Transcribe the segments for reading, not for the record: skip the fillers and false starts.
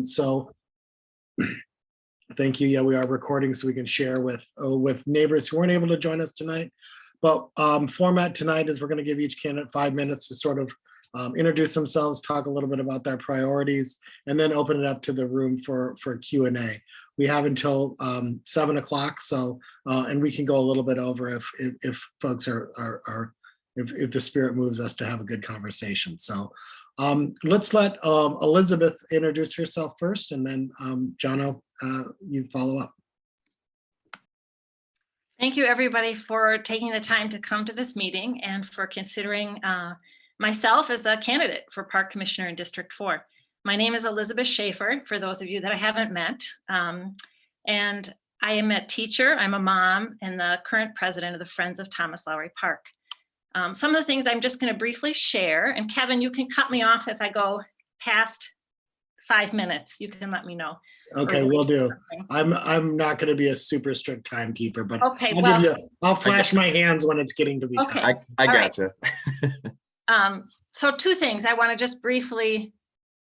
So thank you. Yeah, we are recording so we can share with neighbors who weren't able to join us tonight. But format tonight is we're going to give each candidate 5 minutes to sort of introduce themselves, talk a little bit about their priorities, and then open it up to the room for Q&A. We have until 7 o'clock, so and we can go a little bit over if folks if the spirit moves us to have a good conversation. So let's let Elizabeth introduce herself first, and then Jono, you follow up. Thank you, everybody, for taking the time to come to this meeting and for considering myself as a candidate for Park Commissioner in District 4. My name is Elizabeth Shaffer, for those of you that I haven't met. And I am a teacher, I'm a mom, and the current president of the Friends of Thomas Lowry Park. Some of the things I'm just going to briefly share, and Kevin, you can cut me off if I go past 5 minutes. You can let me know. Okay, will do. I'm not going to be a super strict timekeeper, but okay, I'll flash my hands when it's getting to be okay. time. I gotcha. So 2 things I want to just briefly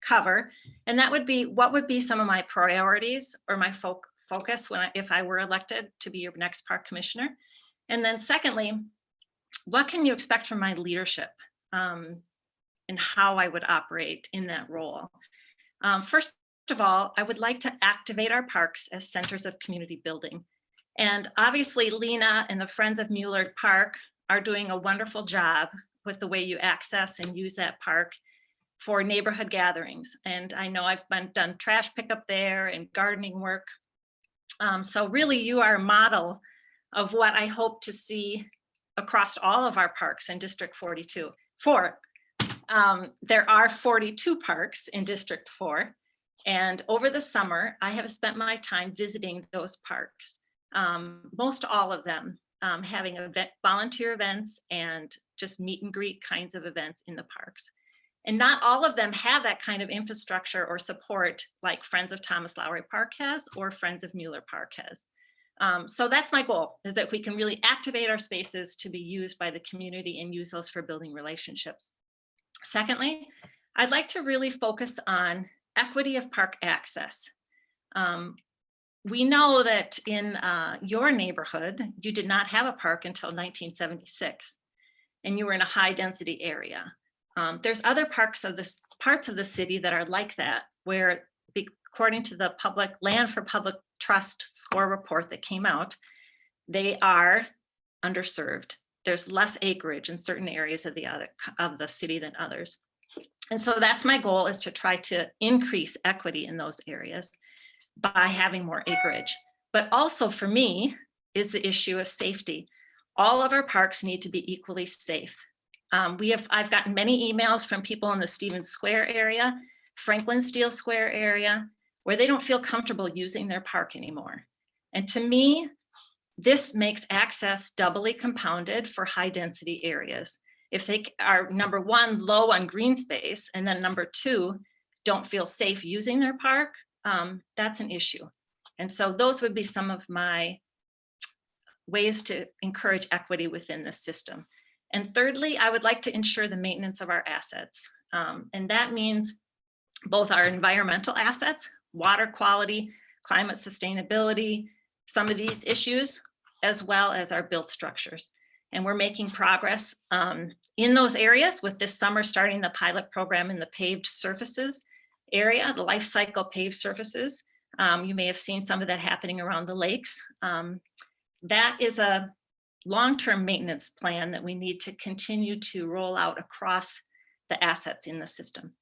cover, and that would be what would be some of my priorities or my focus if I were elected to be your next park commissioner. And then secondly, what can you expect from my leadership and how I would operate in that role? First of all, I would like to activate our parks as centers of community building. And obviously Lena and the Friends of Mueller Park are doing a wonderful job with the way you access and use that park for neighborhood gatherings. And I know I've done trash pickup there and gardening work. So really you are a model of what I hope to see across all of our parks in District 4. There are 42 parks in District 4. And over the summer, I have spent my time visiting those parks, most all of them having volunteer events and just meet and greet kinds of events in the parks. And not all of them have that kind of infrastructure or support like Friends of Thomas Lowry Park has or Friends of Mueller Park has. So that's my goal, is that we can really activate our spaces to be used by the community and use those for building relationships. Secondly, I'd like to really focus on equity of park access. We know that in your neighborhood, you did not have a park until 1976, and you were in a high density area. There's other parts of the city that are like that, where according to the Public Land for Public Trust score report that came out, they are underserved. There's less acreage in certain areas of the city than others. And so that's my goal, is to try to increase equity in those areas by having more acreage. But also for me is the issue of safety. All of our parks need to be equally safe. I've gotten many emails from people in the Stevens Square area, Franklin Steele Square area, where they don't feel comfortable using their park anymore. And to me, this makes access doubly compounded for high density areas. If they are, number one, low on green space, and then number two, don't feel safe using their park, that's an issue. And so those would be some of my ways to encourage equity within the system. And thirdly, I would like to ensure the maintenance of our assets. And that means both our environmental assets, water quality, climate sustainability, some of these issues, as well as our built structures. And we're making progress in those areas with this summer starting the pilot program in the paved surfaces area, the life cycle paved surfaces. You may have seen some of that happening around the lakes. That is a long-term maintenance plan that we need to continue to roll out across the assets in the system.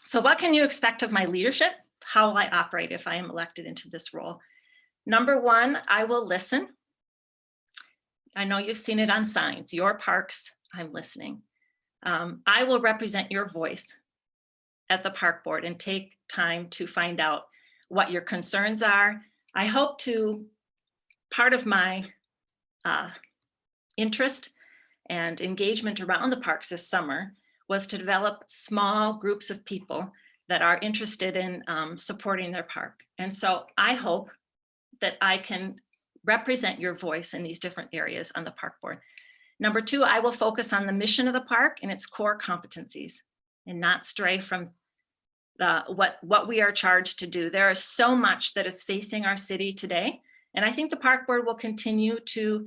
So what can you expect of my leadership? How will I operate if I am elected into this role? Number one, I will listen. I know you've seen it on signs, your parks, I'm listening. I will represent your voice at the park board and take time to find out what your concerns are. I hope to, part of my interest and engagement around the parks this summer was to develop small groups of people that are interested in supporting their park. And so I hope that I can represent your voice in these different areas on the park board. Number two, I will focus on the mission of the park and its core competencies and not stray from what we are charged to do. There is so much that is facing our city today. And I think the park board will continue to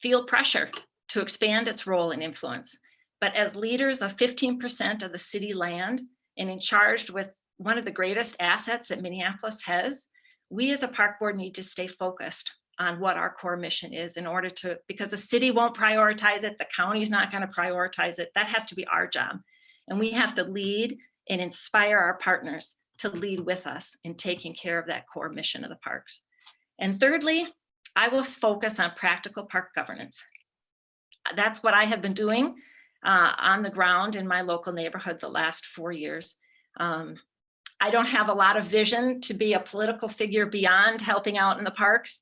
feel pressure to expand its role and influence. But as leaders of 15% of the city land and in charge with one of the greatest assets that Minneapolis has, we as a park board need to stay focused on what our core mission is in order to, because the city won't prioritize it, the county's not going to prioritize it. That has to be our job. And we have to lead and inspire our partners to lead with us in taking care of that core mission of the parks. And thirdly, I will focus on practical park governance. That's what I have been doing on the ground in my local neighborhood the last 4 years. I don't have a lot of vision to be a political figure beyond helping out in the parks.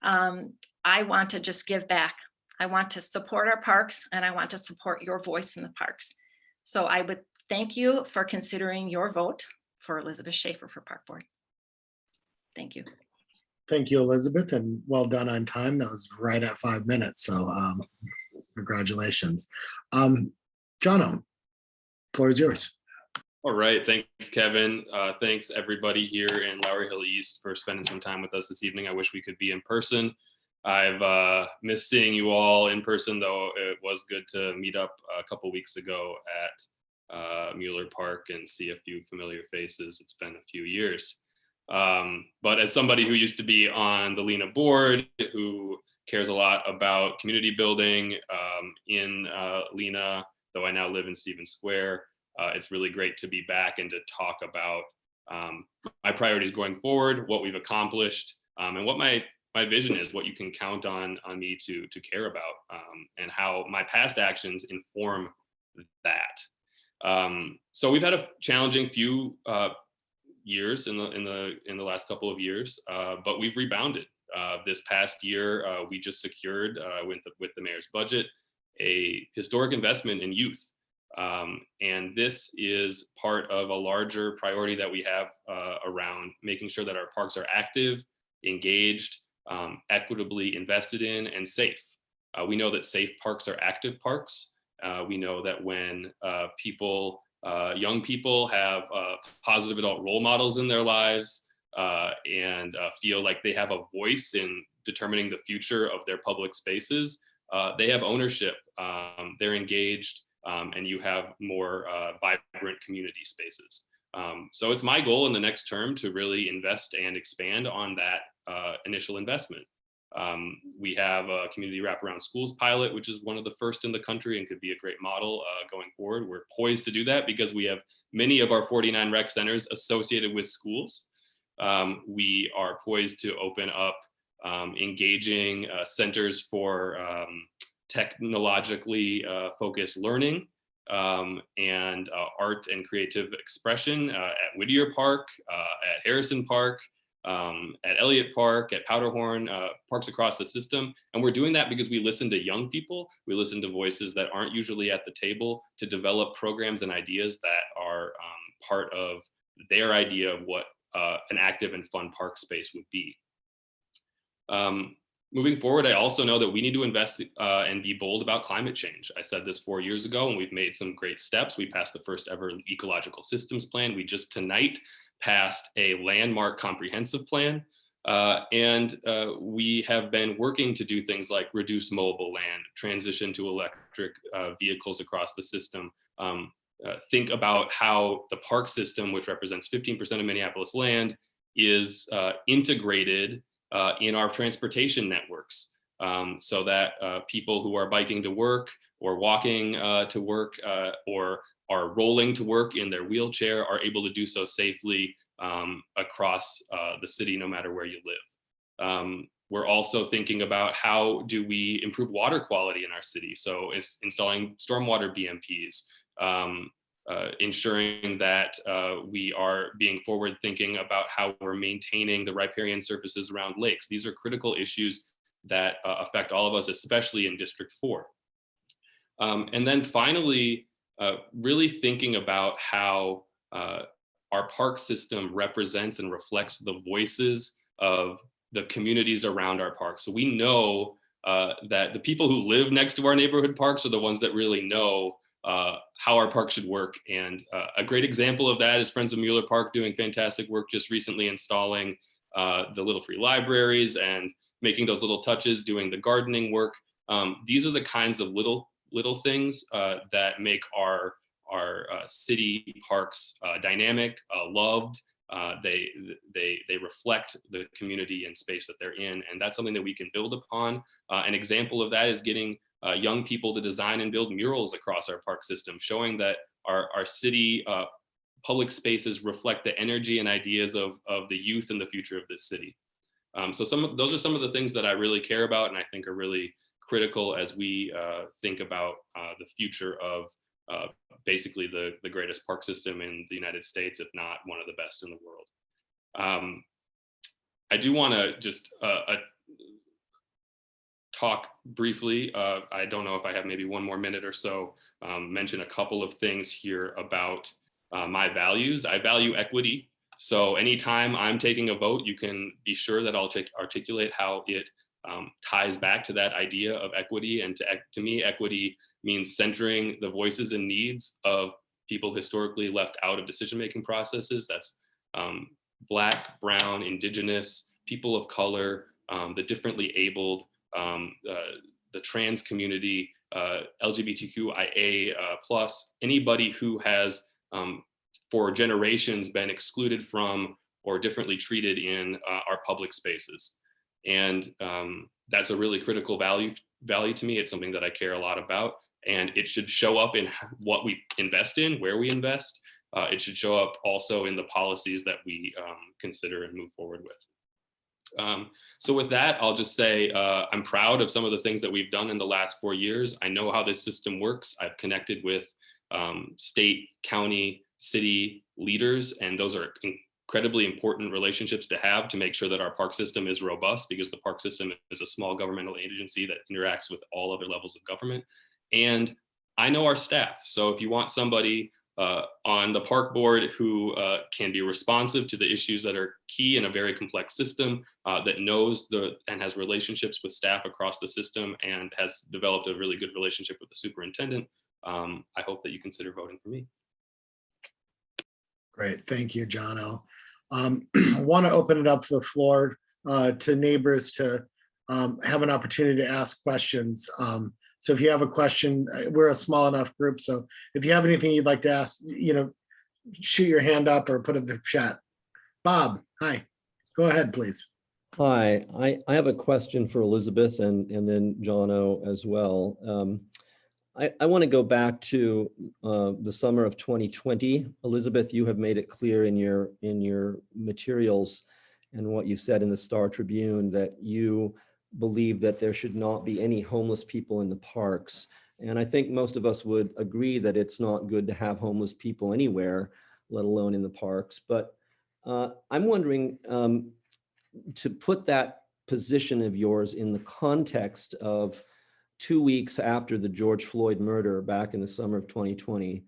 I want to just give back. I want to support our parks, and I want to support your voice in the parks. So I would thank you for considering your vote for Elizabeth Shaffer for Park Board. Thank you. Thank you, Elizabeth, and well done on time. That was right at 5 minutes, so congratulations. Jono, floor is yours. All right, thanks, Kevin. Thanks everybody here in Lowry Hill East for spending some time with us this evening. I wish we could be in person. I've missed seeing you all in person, though it was good to meet up a couple weeks ago at Mueller Park and see a few familiar faces. It's been a few years. But as somebody who used to be on the LENA board, who cares a lot about community building in LENA, though I now live in Stevens Square, it's really great to be back and to talk about my priorities going forward, what we've accomplished, and what my vision is, what you can count on me to care about, and how my past actions inform that. So we've had a challenging few years in the last couple of years, but we've rebounded. This past year, we just secured with the mayor's budget a historic investment in youth. And this is part of a larger priority that we have around making sure that our parks are active, engaged, equitably invested in, and safe. We know that safe parks are active parks. We know that when young people have positive adult role models in their lives and feel like they have a voice in determining the future of their public spaces, they have ownership, they're engaged, and you have more vibrant community spaces. So it's my goal in the next term to really invest and expand on that initial investment. We have a community wraparound schools pilot, which is one of the first in the country and could be a great model going forward. We're poised to do that because we have many of our 49 rec centers associated with schools. We are poised to open up engaging centers for technologically focused learning and art and creative expression at Whittier Park, at Harrison Park, at Elliott Park, at Powderhorn, parks across the system. And we're doing that because we listen to young people. We listen to voices that aren't usually at the table to develop programs and ideas that are part of their idea of what an active and fun park space would be. Moving forward, I also know that we need to invest and be bold about climate change. I said this 4 years ago, and we've made some great steps. We passed the first ever ecological systems plan. We just tonight passed a landmark comprehensive plan. And we have been working to do things like reduce mowable land, transition to electric vehicles across the system, think about how the park system, which represents 15% of Minneapolis land, is integrated in our transportation networks, so that people who are biking to work or walking to work or are rolling to work in their wheelchair are able to do so safely across the city, no matter where you live. We're also thinking about how do we improve water quality in our city. So it's installing stormwater BMPs, ensuring that we are being forward thinking about how we're maintaining the riparian surfaces around lakes. These are critical issues that affect all of us, especially in District 4. And then finally, really thinking about how our park system represents and reflects the voices of the communities around our parks. So we know that the people who live next to our neighborhood parks are the ones that really know how our park should work. And a great example of that is Friends of Mueller Park doing fantastic work just recently installing the little free libraries and making those little touches, doing the gardening work. These are the kinds of little things that make our city parks dynamic, loved. They reflect the community and space that they're in, and that's something that we can build upon. An example of that is getting young people to design and build murals across our park system, showing that our city public spaces reflect the energy and ideas of the youth and the future of this city. So those are some of the things that I really care about and I think are really critical as we think about the future of basically the greatest park system in the United States, if not one of the best in the world. I do want to just talk briefly, I don't know if I have maybe one more minute or so, mention a couple of things here about my values. I value equity. So anytime I'm taking a vote, you can be sure that I'll articulate how it ties back to that idea of equity. And to me, equity means centering the voices and needs of people historically left out of decision-making processes. That's Black, Brown, Indigenous, people of color, the differently abled, the trans community, LGBTQIA+, anybody who has for generations been excluded from or differently treated in our public spaces. And that's a really critical value to me. It's something that I care a lot about, and it should show up in what we invest in, where we invest. It should show up also in the policies that we consider and move forward with. So with that, I'll just say I'm proud of some of the things that we've done in the last 4 years. I know how this system works. I've connected with state, county, city leaders, and those are incredibly important relationships to have to make sure that our park system is robust, because the park system is a small governmental agency that interacts with all other levels of government. And I know our staff. So if you want somebody on the park board who can be responsive to the issues that are key in a very complex system, that knows and has relationships with staff across the system and has developed a really good relationship with the superintendent, I hope that you consider voting for me. Great, thank you, Jono. I want to open it up to the floor to neighbors to have an opportunity to ask questions. So if you have a question, we're a small enough group, so if you have anything you'd like to ask, shoot your hand up or put it in the chat. Bob, hi, go ahead, please. Hi, I have a question for Elizabeth and then Jono as well. I want to go back to the summer of 2020. Elizabeth, you have made it clear in your materials and what you said in the Star Tribune that you believe that there should not be any homeless people in the parks. And I think most of us would agree that it's not good to have homeless people anywhere, let alone in the parks. But I'm wondering, to put that position of yours in the context of 2 weeks after the George Floyd murder back in the summer of 2020,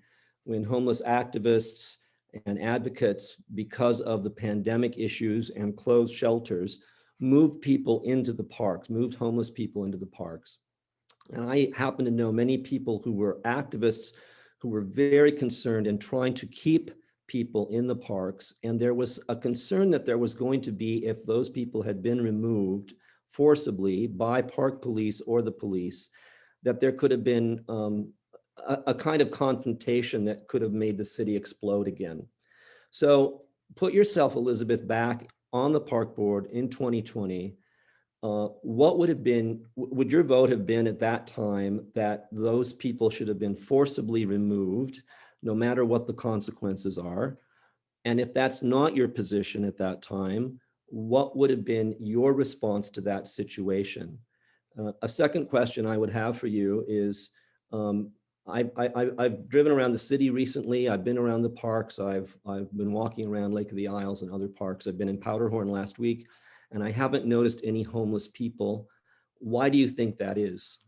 when homeless activists and advocates, because of the pandemic issues and closed shelters, moved people into the parks, moved homeless people into the parks. And I happen to know many people who were activists who were very concerned and trying to keep people in the parks. And there was a concern that there was going to be, if those people had been removed forcibly by park police or the police, that there could have been a kind of confrontation that could have made the city explode again. So put yourself, Elizabeth, back on the park board in 2020. What would your vote have been at that time that those people should have been forcibly removed, no matter what the consequences are? And if that's not your position at that time, what would have been your response to that situation? A second question I would have for you is, I've driven around the city recently. I've been around the parks. I've been walking around Lake of the Isles and other parks. I've been in Powderhorn last week, and I haven't noticed any homeless people. Why do you think that is?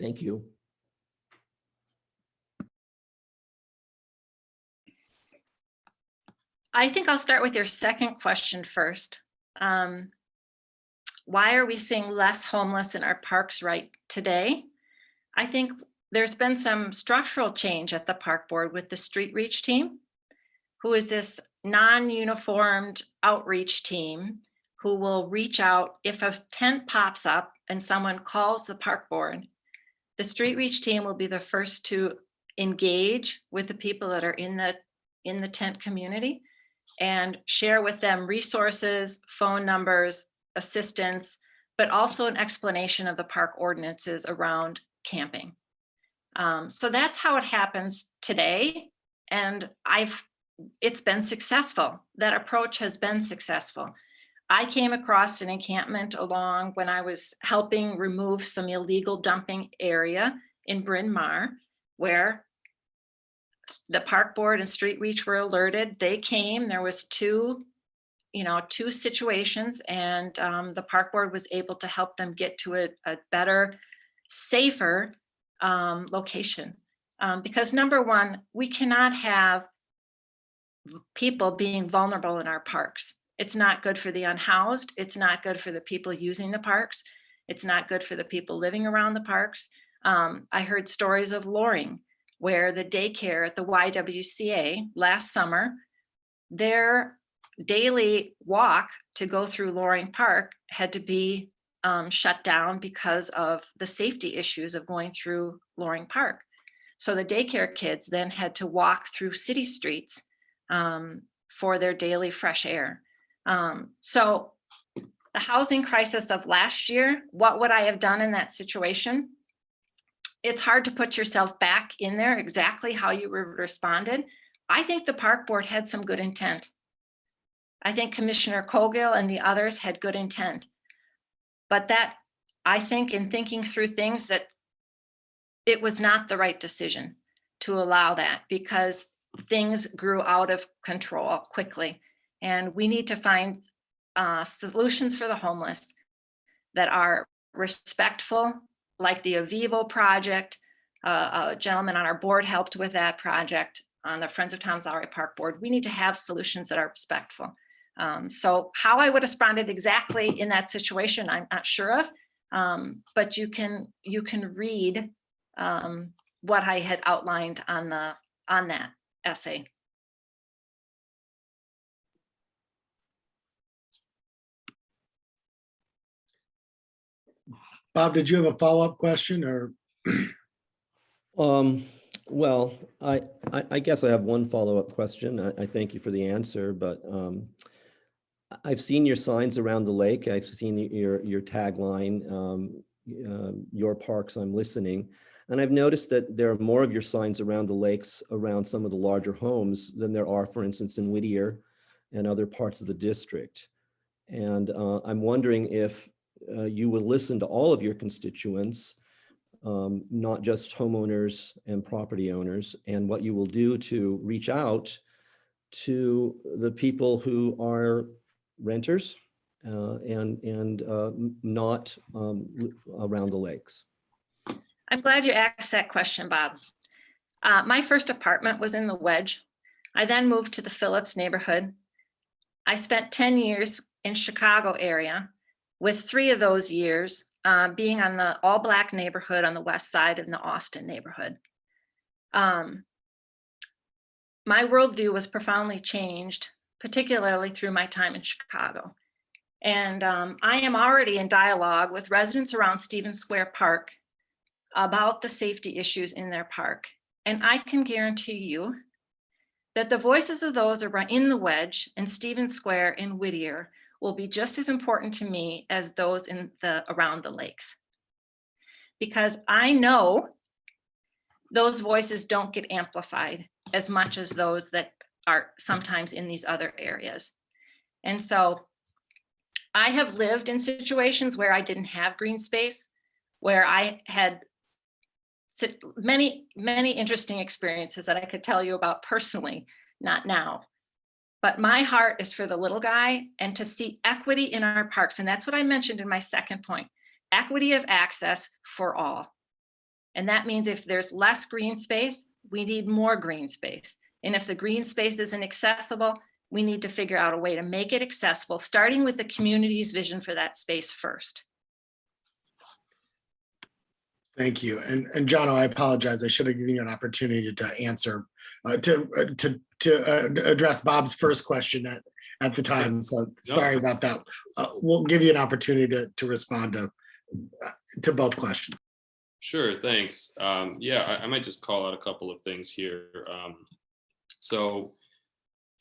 Thank you. I think I'll start with your second question first. Why are we seeing less homeless in our parks right today? I think there's been some structural change at the park board with the street reach team, who is this non-uniformed outreach team who will reach out if a tent pops up and someone calls the park board. The street reach team will be the first to engage with the people that are in the tent community and share with them resources, phone numbers, assistance, but also an explanation of the park ordinances around camping. So that's how it happens today. And it's been successful. That approach has been successful. I came across an encampment along when I was helping remove some illegal dumping area in Bryn Mawr, where the park board and street reach were alerted. They came, there was two situations, and the park board was able to help them get to a better, safer location. Because number one, we cannot have people being vulnerable in our parks. It's not good for the unhoused. It's not good for the people using the parks. It's not good for the people living around the parks. I heard stories of Lowry, where the daycare at the YWCA last summer, their daily walk to go through Lowry Park had to be shut down because of the safety issues of going through Lowry Park. So the daycare kids then had to walk through city streets for their daily fresh air. So the housing crisis of last year, what would I have done in that situation? It's hard to put yourself back in there exactly how you responded. I think the park board had some good intent. I think Commissioner Cowgill and the others had good intent. But that, I think in thinking through things, that it was not the right decision to allow that, because things grew out of control quickly. And we need to find solutions for the homeless that are respectful, like the Avivo project. A gentleman on our board helped with that project on the Friends of Tom's Lowry Park Board. We need to have solutions that are respectful. So how I would have responded exactly in that situation, I'm not sure of, but you can read what I had outlined on that essay. Bob, did you have a follow-up question or? Well, I guess I have one follow-up question. I thank you for the answer, but I've seen your signs around the lake. I've seen your tagline, your parks, I'm listening. And I've noticed that there are more of your signs around the lakes, around some of the larger homes, than there are, for instance, in Whittier and other parts of the district. And I'm wondering if you will listen to all of your constituents, not just homeowners and property owners, and what you will do to reach out to the people who are renters and not around the lakes. I'm glad you asked that question, Bob. My first apartment was in the Wedge. I then moved to the Phillips neighborhood. I spent 10 years in Chicago area, with 3 of those years being on the all-Black neighborhood on the west side and the Austin neighborhood. My worldview was profoundly changed, particularly through my time in Chicago. And I am already in dialogue with residents around Stevens Square Park about the safety issues in their park. And I can guarantee you that the voices of those around in the Wedge and Stevens Square in Whittier will be just as important to me as those in around the lakes. Because I know those voices don't get amplified as much as those that are sometimes in these other areas. And so I have lived in situations where I didn't have green space, where I had many, many interesting experiences that I could tell you about personally, not now. But my heart is for the little guy and to see equity in our parks. And that's what I mentioned in my second point, equity of access for all. And that means if there's less green space, we need more green space. And if the green space isn't accessible, we need to figure out a way to make it accessible, starting with the community's vision for that space first. Thank you. And Jono, I apologize. I should have given you an opportunity to answer, to address Bob's first question at the time. So sorry about that. We'll give you an opportunity to respond to both questions. Sure, thanks. Yeah, I might just call out a couple of things here. So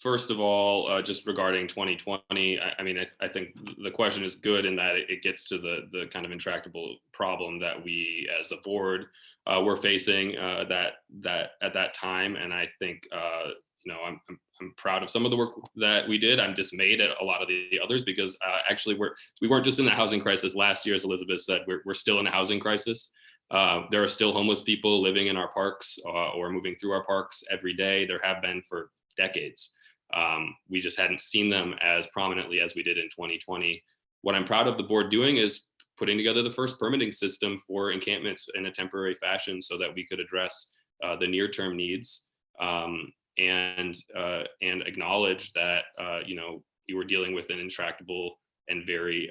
first of all, just regarding 2020, I mean, I think the question is good in that it gets to the kind of intractable problem that we as a board were facing that at that time. And I think, you know, I'm proud of some of the work that we did. I'm dismayed at a lot of the others because actually we weren't just in a housing crisis last year, as Elizabeth said, we're still in a housing crisis. There are still homeless people living in our parks or moving through our parks every day. There have been for decades. We just hadn't seen them as prominently as we did in 2020. What I'm proud of the board doing is putting together the first permitting system for encampments in a temporary fashion so that we could address the near-term needs and acknowledge that you know, we were dealing with an intractable and very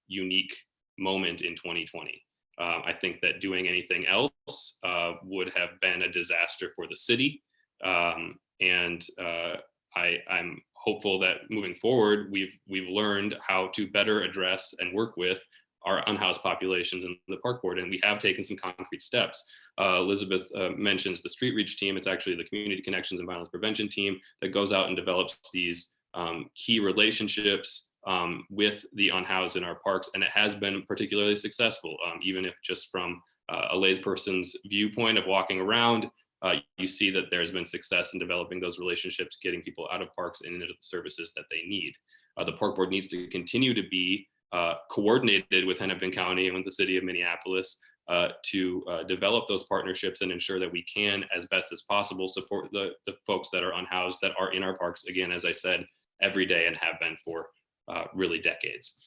unique moment in 2020. I think that doing anything else would have been a disaster for the city. I'm hopeful that moving forward, we've learned how to better address and work with our unhoused populations in the park board, and we have taken some concrete steps. Elizabeth mentions the Street Reach team. It's actually the Community Connections and Violence Prevention team that goes out and develops these key relationships with the unhoused in our parks, and it has been particularly successful, even if just from a layperson's viewpoint of walking around, you see that there's been success in developing those relationships, getting people out of parks and into the services that they need. The park board needs to continue to be coordinated with Hennepin County and with the city of Minneapolis to develop those partnerships and ensure that we can, as best as possible, support the folks that are unhoused that are in our parks, again, as I said, every day and have been for really decades.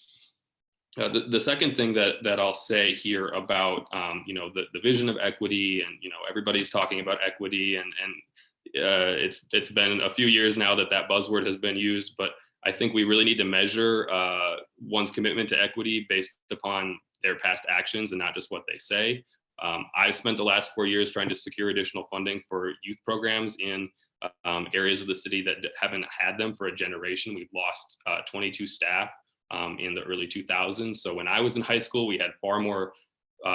The second thing that I'll say here about you know, the vision of equity, and you know, everybody's talking about equity, and it's been a few years now that buzzword has been used, but I think we really need to measure one's commitment to equity based upon their past actions and not just what they say. I spent the last 4 years trying to secure additional funding for youth programs in areas of the city that haven't had them for a generation. We've lost 22 staff in the early 2000s. So when I was in high school, we had far more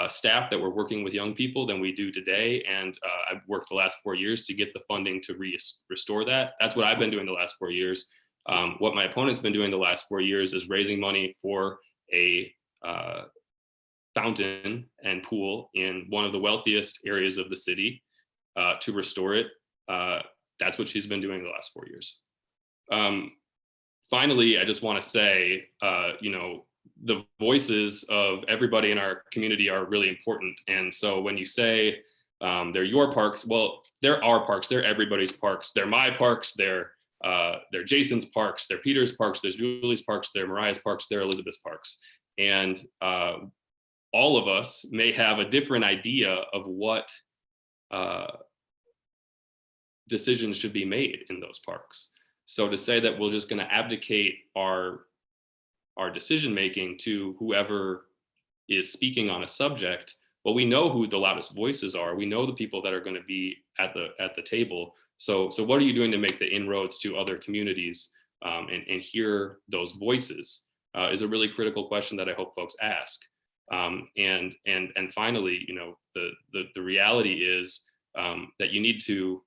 staff that were working with young people than we do today. And I've worked the last 4 years to get the funding to restore that. That's what I've been doing the last 4 years. What my opponent's been doing the last 4 years is raising money for a fountain and pool in one of the wealthiest areas of the city to restore it. That's what she's been doing the last 4 years. Finally, I just want to say, you know, the voices of everybody in our community are really important. And so when you say they're your parks, well, they're our parks, they're everybody's parks. They're my parks, they're Jason's parks, they're Peter's parks, there's Julie's parks, they're Mariah's parks, they're Elizabeth's parks. And all of us may have a different idea of what decisions should be made in those parks. So to say that we're just going to abdicate our decision making to whoever is speaking on a subject, well, we know who the loudest voices are. We know the people that are going to be at the table. So what are you doing to make the inroads to other communities and hear those voices is a really critical question that I hope folks ask. And finally, you know, the reality is that you need to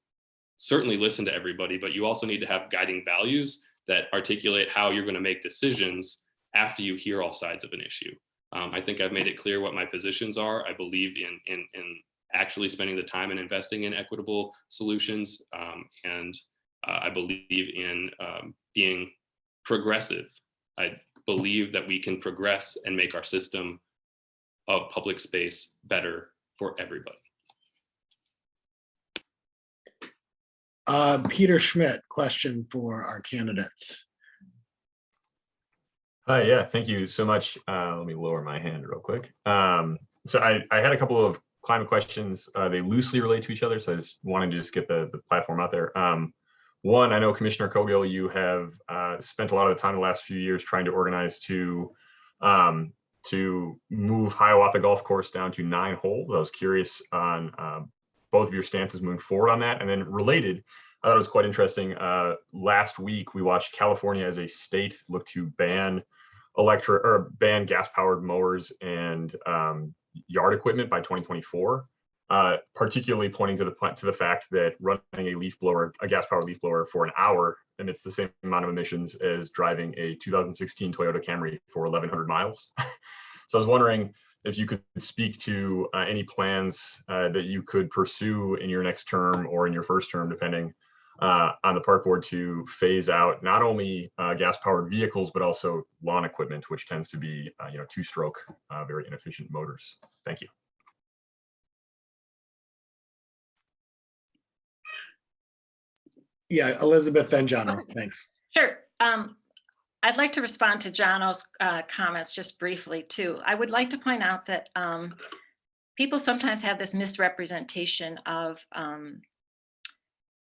certainly listen to everybody, but you also need to have guiding values that articulate how you're going to make decisions after you hear all sides of an issue. I think I've made it clear what my positions are. I believe in actually spending the time and investing in equitable solutions. And I believe in being progressive. I believe that we can progress and make our system of public space better for everybody. Peter Schmidt, question for our candidates. Hi, yeah, thank you so much. Let me lower my hand real quick. So I had a couple of climate questions. They loosely relate to each other, so I just wanted to just get the platform out there. One, I know Commissioner Cowgill, you have spent a lot of the time the last few years trying to organize to to move Hiawatha Golf Course down to 9 holes. I was curious on both of your stances moving forward on that. And then related, I thought it was quite interesting. Last week, we watched California as a state look to ban ban gas-powered mowers and yard equipment by 2024. Particularly pointing to the fact that running a gas-powered leaf blower for an hour emits the same amount of emissions as driving a 2016 Toyota Camry for 1,100 miles. So I was wondering if you could speak to any plans that you could pursue in your next term or in your first term, depending on the park board, to phase out not only gas-powered vehicles, but also lawn equipment, which tends to be two-stroke, very inefficient motors. Thank you. Yeah, Elizabeth, then Jono. Thanks. Sure. I'd like to respond to Jono's comments just briefly too. I would like to point out that people sometimes have this misrepresentation of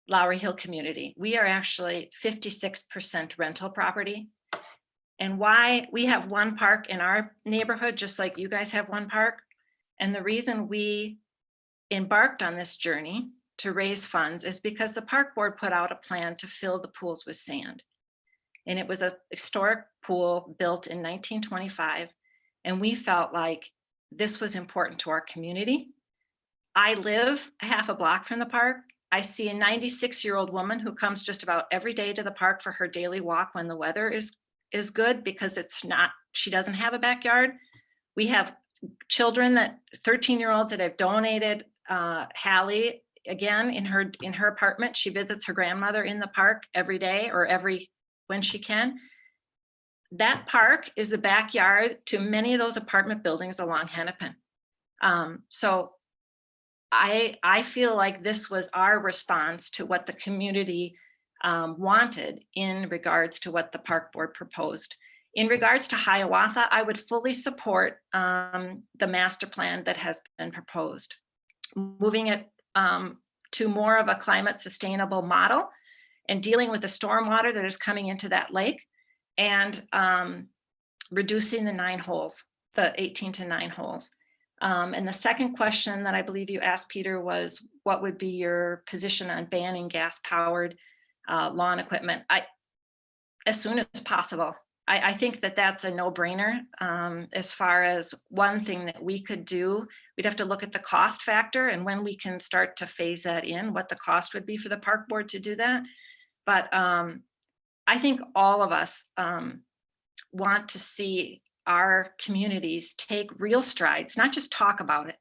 Lowry Hill community. We are actually 56% rental property. And why we have one park in our neighborhood, just like you guys have one park. And the reason we embarked on this journey to raise funds is because the park board put out a plan to fill the pools with sand. And it was a historic pool built in 1925. And we felt like this was important to our community. I live a half a block from the park. I see a 96-year-old woman who comes just about every day to the park for her daily walk when the weather is good, because she doesn't have a backyard. We have children, 13-year-olds that have donated. Hallie, again, in her apartment, she visits her grandmother in the park every day or when she can. That park is the backyard to many of those apartment buildings along Hennepin. So I feel like this was our response to what the community wanted in regards to what the park board proposed. In regards to Hiawatha, I would fully support the master plan that has been proposed. Moving it to more of a climate sustainable model and dealing with the stormwater that is coming into that lake, and reducing the 9 holes, the 18 to 9 holes. And the second question that I believe you asked, Peter, was what would be your position on banning gas-powered lawn equipment? As soon as possible. I think that that's a no-brainer. As far as one thing that we could do, we'd have to look at the cost factor and when we can start to phase that in, what the cost would be for the park board to do that. But I think all of us want to see our communities take real strides, not just talk about it,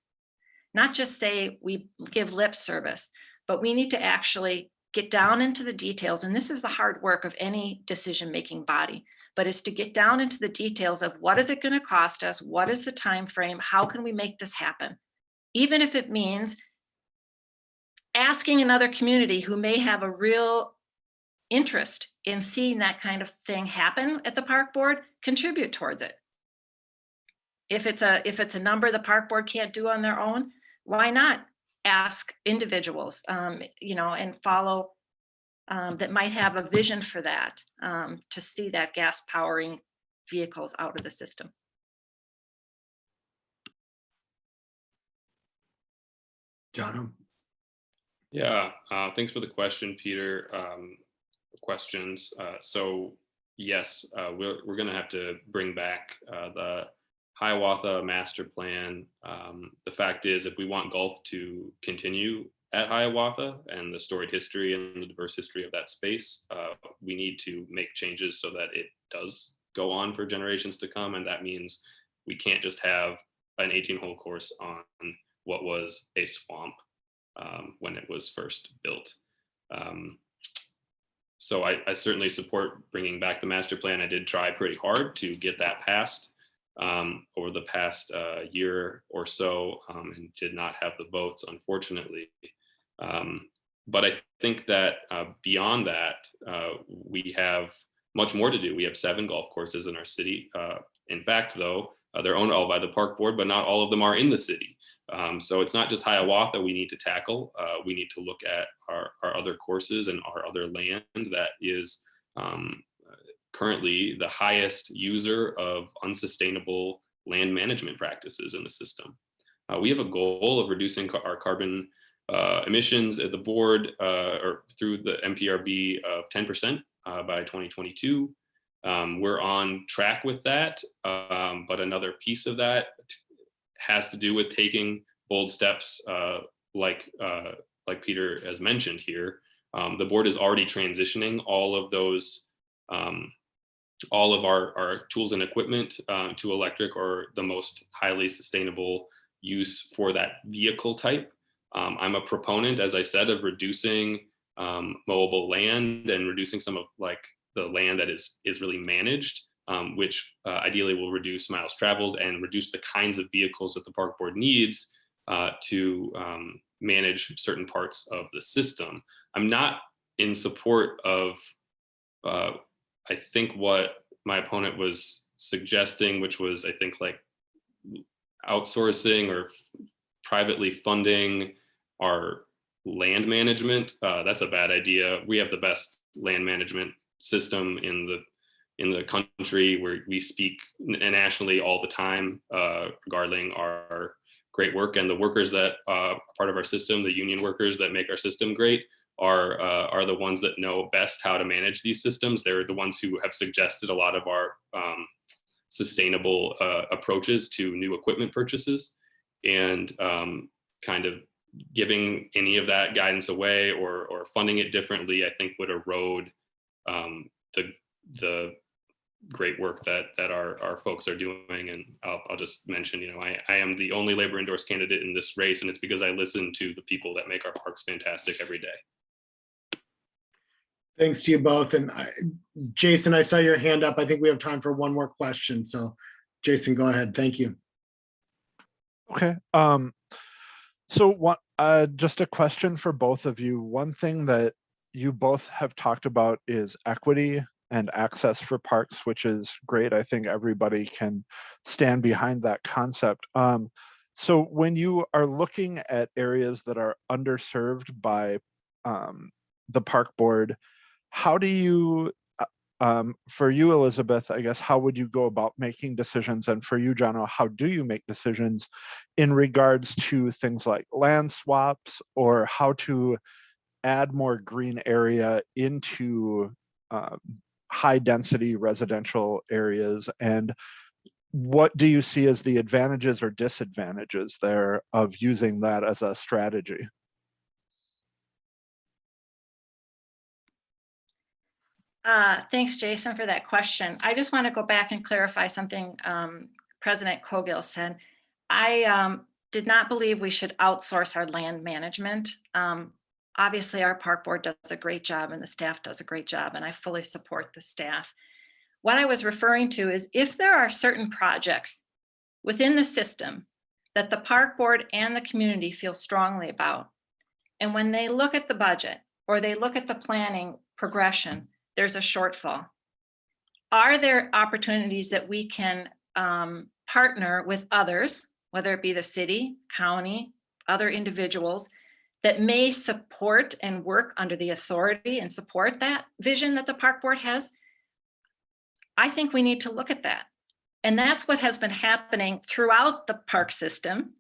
not just say we give lip service, but we need to actually get down into the details. And this is the hard work of any decision-making body, but is to get down into the details of what is it going to cost us? What is the time frame? How can we make this happen? Even if it means asking another community who may have a real interest in seeing that kind of thing happen at the park board, contribute towards it. If it's a number the park board can't do on their own, why not ask individuals, and follow that might have a vision for that, to see that gas powering vehicles out of the system. Jono. Yeah, thanks for the question, Peter. Questions. So yes, we're going to have to bring back the Hiawatha master plan. The fact is, if we want golf to continue at Hiawatha and the storied history and the diverse history of that space, we need to make changes so that it does go on for generations to come. And that means we can't just have an 18-hole course on what was a swamp when it was first built. So I certainly support bringing back the master plan. I did try pretty hard to get that passed over the past year or so, and did not have the votes, unfortunately. But I think that beyond that, we have much more to do. We have 7 golf courses in our city. In fact, though, they're owned all by the park board, but not all of them are in the city. So it's not just Hiawatha we need to tackle. We need to look at our other courses and our other land that is currently the highest user of unsustainable land management practices in the system. We have a goal of reducing our carbon emissions at the board or through the MPRB of 10% by 2022. We're on track with that, but another piece of that has to do with taking bold steps like Peter has mentioned here. The board is already transitioning all of those, all of our tools and equipment to electric or the most highly sustainable use for that vehicle type. I'm a proponent, as I said, of reducing mowable land and reducing some of like the land that is really managed, which ideally will reduce miles traveled and reduce the kinds of vehicles that the park board needs to manage certain parts of the system. I'm not in support of, I think what my opponent was suggesting, which was, I think, like outsourcing or privately funding our land management. That's a bad idea. We have the best land management system in the country, where we speak nationally all the time regarding our great work, and the workers that are part of our system, the union workers that make our system great, are the ones that know best how to manage these systems. They're the ones who have suggested a lot of our sustainable approaches to new equipment purchases, and kind of giving any of that guidance away or funding it differently, I think would erode the great work that our folks are doing. And I'll just mention, I am the only labor endorsed candidate in this race, and it's because I listen to the people that make our parks fantastic every day. Thanks to you both. And Jason, I saw your hand up. I think we have time for one more question. So Jason, go ahead. Thank you. Okay. So just a question for both of you. One thing that you both have talked about is equity and access for parks, which is great. I think everybody can stand behind that concept. So when you are looking at areas that are underserved by the park board, how do you, for you, Elizabeth, I guess, how would you go about making decisions? And for you, Jono, how do you make decisions in regards to things like land swaps, or how to add more green area into high density residential areas? And what do you see as the advantages or disadvantages there of using that as a strategy? Thanks, Jason, for that question. I just want to go back and clarify something President Cowgill said. I did not believe we should outsource our land management. Obviously, our park board does a great job and the staff does a great job, and I fully support the staff. What I was referring to is if there are certain projects within the system that the park board and the community feel strongly about, and when they look at the budget or they look at the planning progression, there's a shortfall. Are there opportunities that we can partner with others, whether it be the city, county, other individuals, that may support and work under the authority and support that vision that the park board has? I think we need to look at that. And that's what has been happening throughout the park system.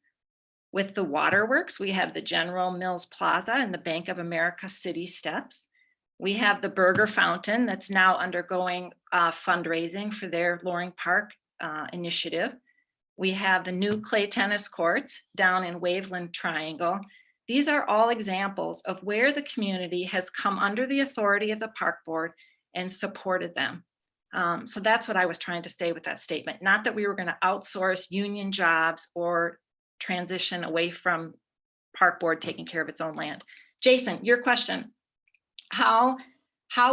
With the waterworks, we have the General Mills Plaza and the Bank of America City Steps. We have the Burger Fountain that's now undergoing fundraising for their Loring Park initiative. We have the new clay tennis courts down in Waveland Triangle. These are all examples of where the community has come under the authority of the park board and supported them. So that's what I was trying to say with that statement. Not that we were going to outsource union jobs or transition away from park board taking care of its own land. Jason, your question. How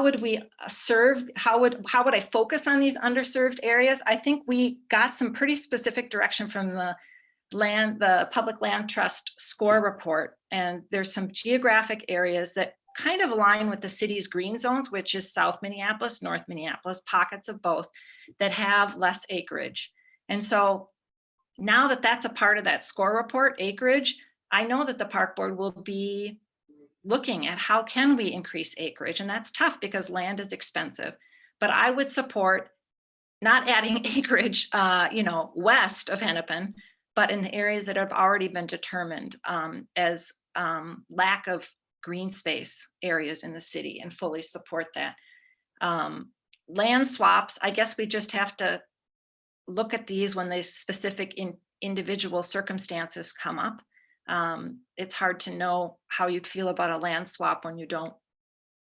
would we serve, how would I focus on these underserved areas? I think we got some pretty specific direction from the Public Land Trust score report. And there's some geographic areas that kind of align with the city's green zones, which is South Minneapolis, North Minneapolis, pockets of both that have less acreage. And so now that that's a part of that score report, acreage, I know that the park board will be looking at how can we increase acreage, and that's tough because land is expensive. But I would support not adding acreage, west of Hennepin, but in the areas that have already been determined as lack of green space areas in the city, and fully support that. Land swaps, I guess we just have to look at these when they specific individual circumstances come up. It's hard to know how you'd feel about a land swap when you don't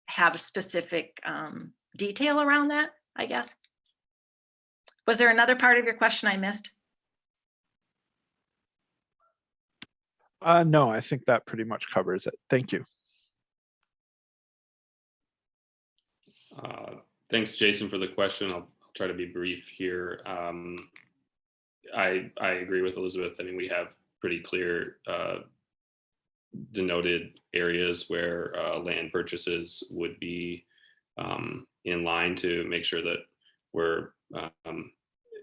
have a specific detail around that, I guess. Was there another part of your question I missed? No, I think that pretty much covers it. Thank you. Thanks, Jason, for the question. I'll try to be brief here. I agree with Elizabeth. I mean, we have pretty clear denoted areas where land purchases would be in line to make sure that we're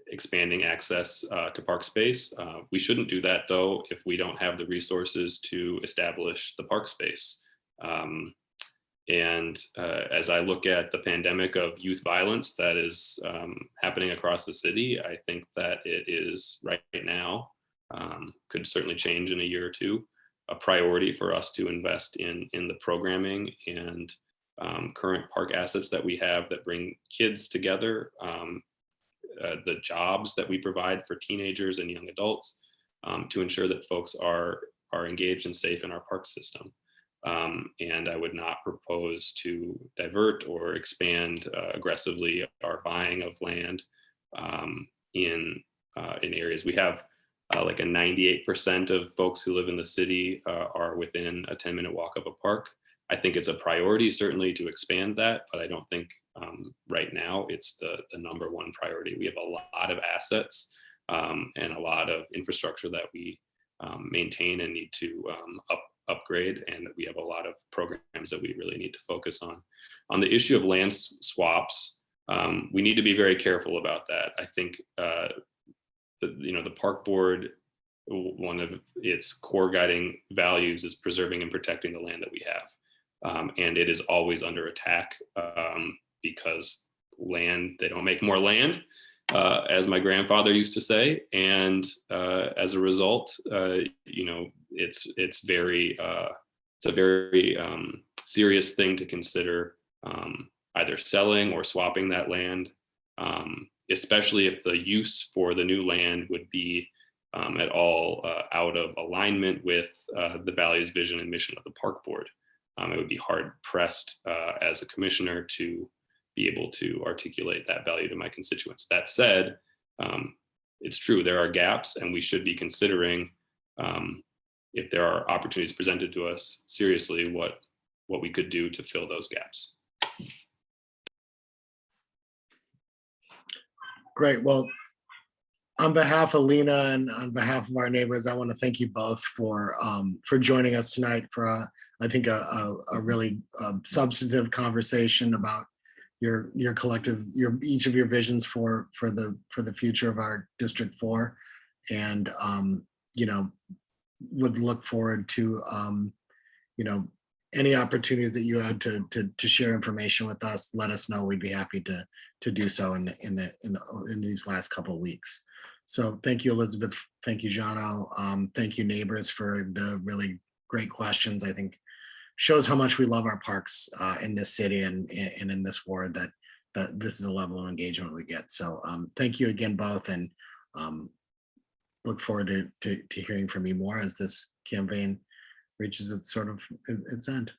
expanding access to park space. We shouldn't do that, though, if we don't have the resources to establish the park space. As I look at the pandemic of youth violence that is happening across the city, I think that it is right now, could certainly change in a year or two, a priority for us to invest in the programming and current park assets that we have that bring kids together, the jobs that we provide for teenagers and young adults, to ensure that folks are engaged and safe in our park system. And I would not propose to divert or expand aggressively our buying of land in areas. We have like a 98% of folks who live in the city are within a 10-minute walk of a park. I think it's a priority certainly to expand that, but I don't think right now it's the number one priority. We have a lot of assets and a lot of infrastructure that we maintain and need to upgrade, and we have a lot of programs that we really need to focus on. On the issue of land swaps, we need to be very careful about that. I think the park board, one of its core guiding values is preserving and protecting the land that we have, and it is always under attack because land, they don't make more land, as my grandfather used to say, and as a result, it's a very serious thing to consider either selling or swapping that land, especially if the use for the new land would be at all out of alignment with the values, vision, and mission of the park board. It would be hard pressed as a commissioner to be able to articulate that value to my constituents. That said, it's true, there are gaps, and we should be considering if there are opportunities presented to us seriously, what we could do to fill those gaps. Great. Well, on behalf of Lena and on behalf of our neighbors, I want to thank you both for joining us tonight for I think a really substantive conversation about your collective, each of your visions for the future of our District 4, and would look forward to any opportunities that you had to share information with us. Let us know. We'd be happy to do so in these last couple of weeks. So thank you, Elizabeth. Thank you, Jono. Thank you, neighbors, for the really great questions. I think shows how much we love our parks in this city and in this ward, that this is a level of engagement we get. So thank you again, both, and look forward to hearing from you more as this campaign reaches its end.